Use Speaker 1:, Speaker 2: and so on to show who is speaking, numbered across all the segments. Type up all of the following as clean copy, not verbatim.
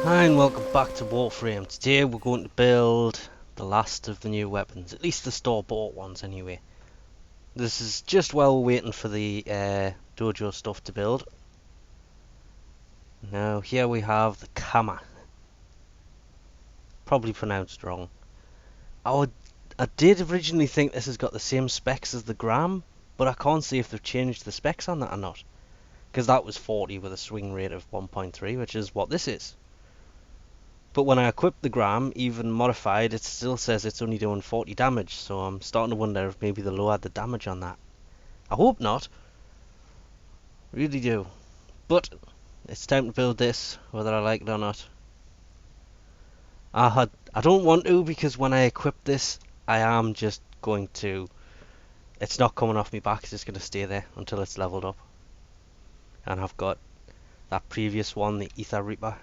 Speaker 1: Hi and welcome back to Warframe. Today we're going to build the last of the new weapons, at least the store-bought ones anyway. This is just while we're waiting for the dojo stuff to build. Now here we have the Kama. Probably pronounced wrong. I did originally think this has got the same specs as the Gram, but I can't see if they've changed the specs on that or not. Because that was 40 with a swing rate of 1.3, which is what this is. But when I equip the Gram, even modified, it still says it's only doing 40 damage, so I'm starting to wonder if maybe they lowered the damage on that. I hope not. Really do. But it's time to build this, whether I like it or not. I don't want to, because when I equip this, I am just going to... It's not coming off my back, it's just going to stay there until it's leveled up. And I've got that previous one, the Ether Reaper.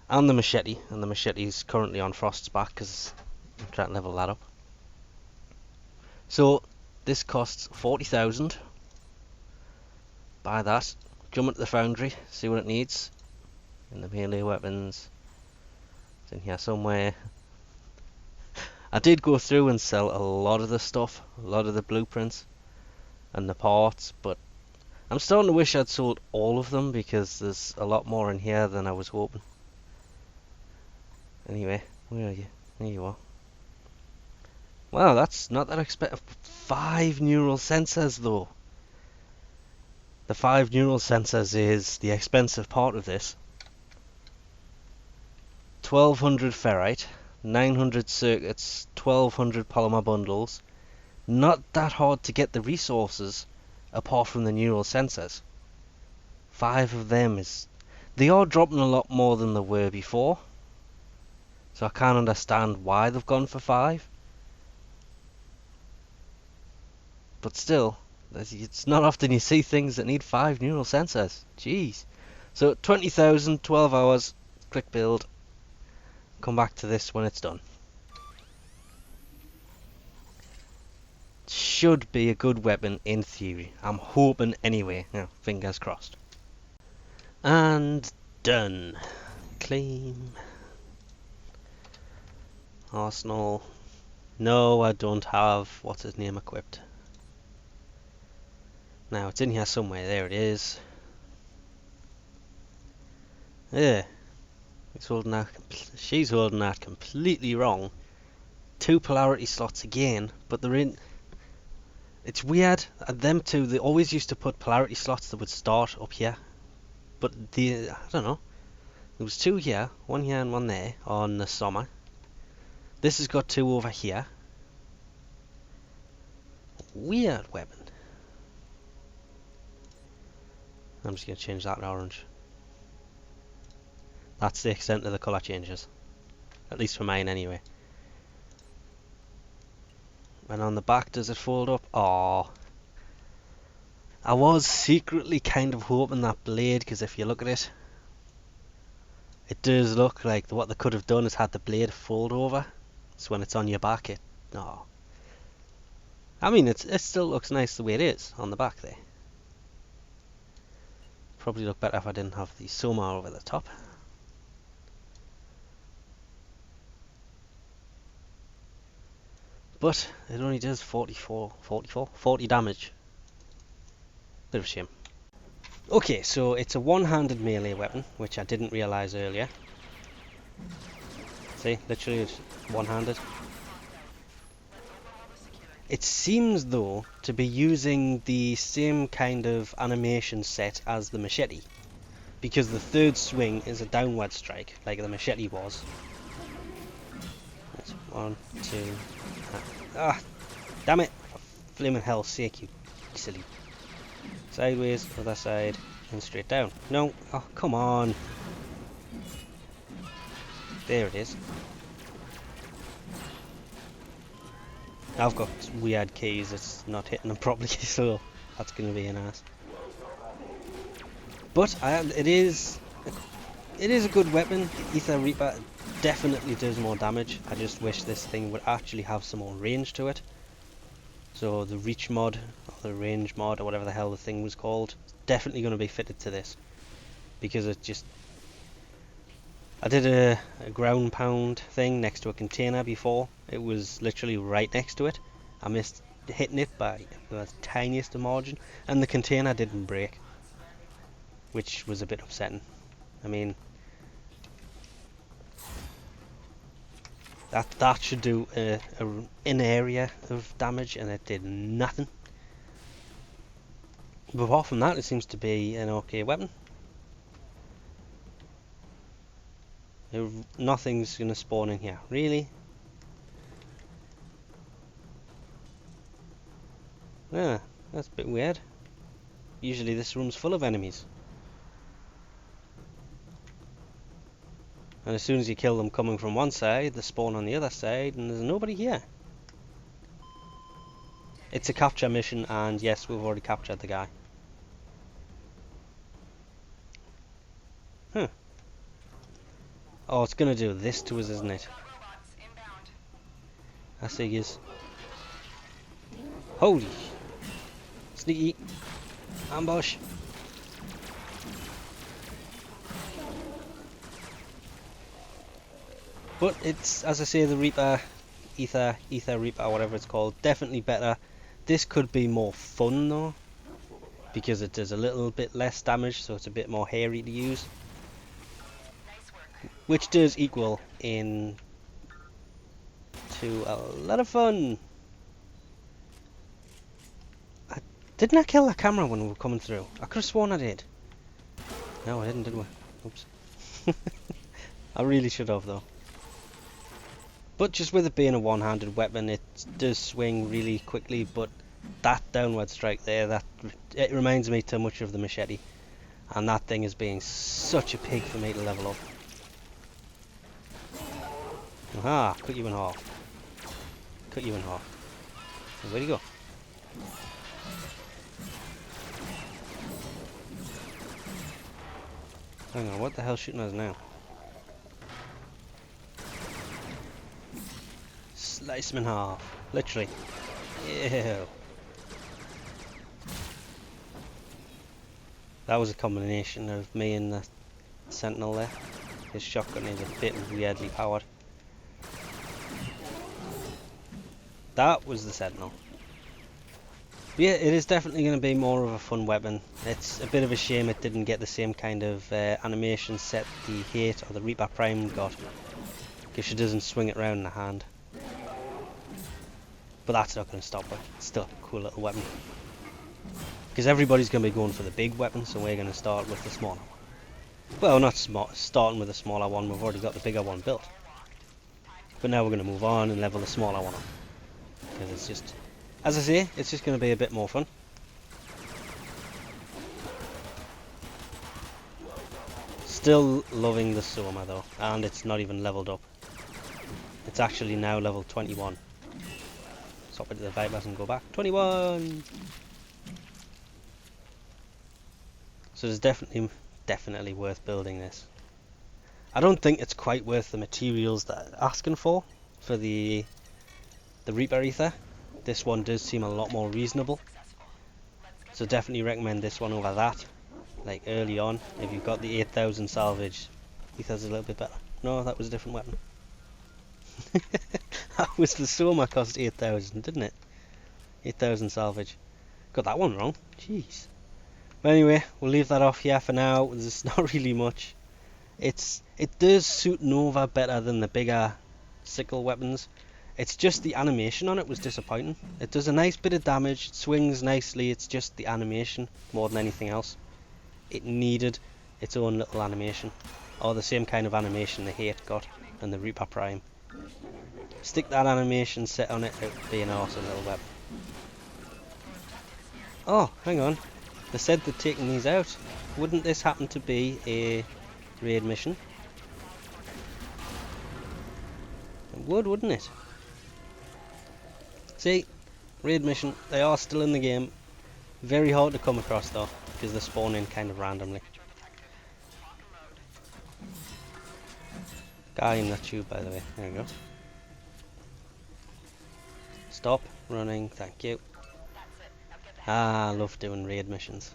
Speaker 1: And the machete, and the machete is currently on Frost's back because I'm trying to level that up. So this costs 40,000. Buy that, jump into the foundry, see what it needs. In the melee weapons, it's in here somewhere. I did go through and sell a lot of the stuff, a lot of the blueprints and the parts, but I'm starting to wish I'd sold all of them because there's a lot more in here than I was hoping. Anyway, where are you? There you are. Wow, that's not that expensive. 5 neural sensors though. The 5 neural sensors is the expensive part of this. 1200 ferrite, 900 circuits, 1200 polymer bundles. Not that hard to get the resources apart from the neural sensors. 5 of them is... They are dropping a lot more than they were before. So I can't understand why they've gone for 5. But still, it's not often you see things that need 5 neural sensors. Jeez. So 20,000, 12 hours, quick build. Come back to this when it's done. Should be a good weapon in theory. I'm hoping anyway. Now, fingers crossed. And done. Claim. Arsenal. No, I don't have what's his name equipped. Now it's in here somewhere. There it is. Yeah, she's holding that completely wrong. 2 polarity slots again, but they're in. It's weird. Them two, they always used to put polarity slots that would start up here, but I don't know. There was 2 here, 1 here and 1 there on the summer. This has got 2 over here. Weird weapon. I'm just going to change that to orange. That's the extent of the colour changes. At least for mine anyway. And on the back, does it fold up? Oh, I was secretly kind of hoping that blade, because if you look at it, it does look like what they could have done is had the blade fold over. So when it's on your back, it... Oh. I mean, it still looks nice the way it is on the back there. Probably look better if I didn't have the Soma over the top. But it only does 40 damage. Bit of a shame. Okay, so it's a one-handed melee weapon, which I didn't realise earlier. See, literally it's one-handed. It seems though to be using the same kind of animation set as the machete, because the 3rd swing is a downward strike, like the machete was. That's 1, 2... Ah! Damn it! For flaming hell's sake, you silly. Sideways, other side, and straight down. No! Oh, come on! There it is. I've got weird keys, it's not hitting them properly, so that's going to be an ass. But it is a good weapon. The Ether Reaper definitely does more damage. I just wish this thing would actually have some more range to it. So the reach mod, or the range mod, or whatever the hell the thing was called, is definitely going to be fitted to this. Because it just... I did a ground pound thing next to a container before. It was literally right next to it. I missed hitting it by the tiniest margin, and the container didn't break, which was a bit upsetting. I mean, that should do an area of damage, and it did nothing. But apart from that, it seems to be an okay weapon. Nothing's gonna spawn in here, really. Yeah, that's a bit weird. Usually this room's full of enemies. And as soon as you kill them coming from one side, they spawn on the other side, and there's nobody here. It's a capture mission, and yes, we've already captured the guy. Huh. Oh, it's gonna do this to us, isn't it? I see he is. Holy! Sneaky! Ambush! But it's, as I say, the Reaper, Ether Reaper, whatever it's called, definitely better. This could be more fun though, because it does a little bit less damage, so it's a bit more hairy to use. Which does equal in to a lot of fun. Didn't I kill that camera when we were coming through? I could have sworn I did. No, I didn't, did we? Oops. I really should have though. But just with it being a one-handed weapon, it does swing really quickly, but that downward strike there, it reminds me too much of the machete. And that thing is being such a pig for me to level up. Aha, cut you in half. Cut you in half. So where'd he go? Hang on, what the hell's shooting us now? Slice him in half. Literally. Ew. That was a combination of me and the sentinel there. His shotgun is a bit weirdly powered. That was the sentinel. But yeah, it is definitely going to be more of a fun weapon. It's a bit of a shame it didn't get the same kind of animation set the Hate or the Reaper Prime got, because she doesn't swing it around in the hand. But that's not going to stop her. It's still a cool little weapon. Because everybody's going to be going for the big weapon, so we're going to start with the smaller one. Well, not starting with the smaller one, we've already got the bigger one built. But now we're going to move on and level the smaller one up. Because it's just, as I say, it's just going to be a bit more fun. Still loving the Soma though, and it's not even leveled up. It's actually now level 21. Swap it to the Vipers and go back. 21! So it's definitely worth building this. I don't think it's quite worth the materials that I'm asking for the Reaper Ether. This one does seem a lot more reasonable. So definitely recommend this one over that. Like early on, if you've got the 8000 salvage, Ether's a little bit better. No, that was a different weapon. That was the Soma cost 8000, didn't it? 8000 salvage. Got that one wrong. Jeez. But anyway, we'll leave that off here for now. There's not really much. It does suit Nova better than the bigger sickle weapons. It's just the animation on it was disappointing. It does a nice bit of damage, it swings nicely, it's just the animation more than anything else. It needed its own little animation. Or the same kind of animation the Hate got and the Reaper Prime. Stick that animation set on it, it would be an awesome little weapon. Oh, hang on. They said they'd taken these out. Wouldn't this happen to be a raid mission? It would, wouldn't it? See, raid mission, they are still in the game. Very hard to come across though, because they spawn in kind of randomly. Guy in that tube, by the way. There we go. Stop running, thank you. Ah, I love doing raid missions.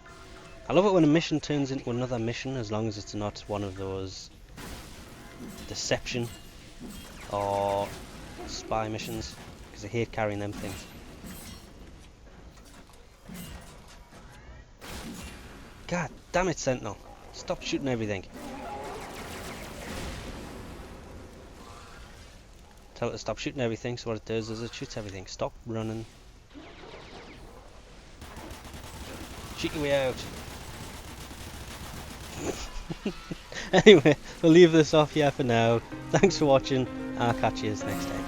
Speaker 1: I love it when a mission turns into another mission, as long as it's not one of those deception or spy missions, because I hate carrying them things. God damn it, Sentinel. Stop shooting everything. Tell it to stop shooting everything, so what it does is it shoots everything. Stop running. Shoot your way out. Anyway, we'll leave this off here for now. Thanks for watching. I'll catch you next time.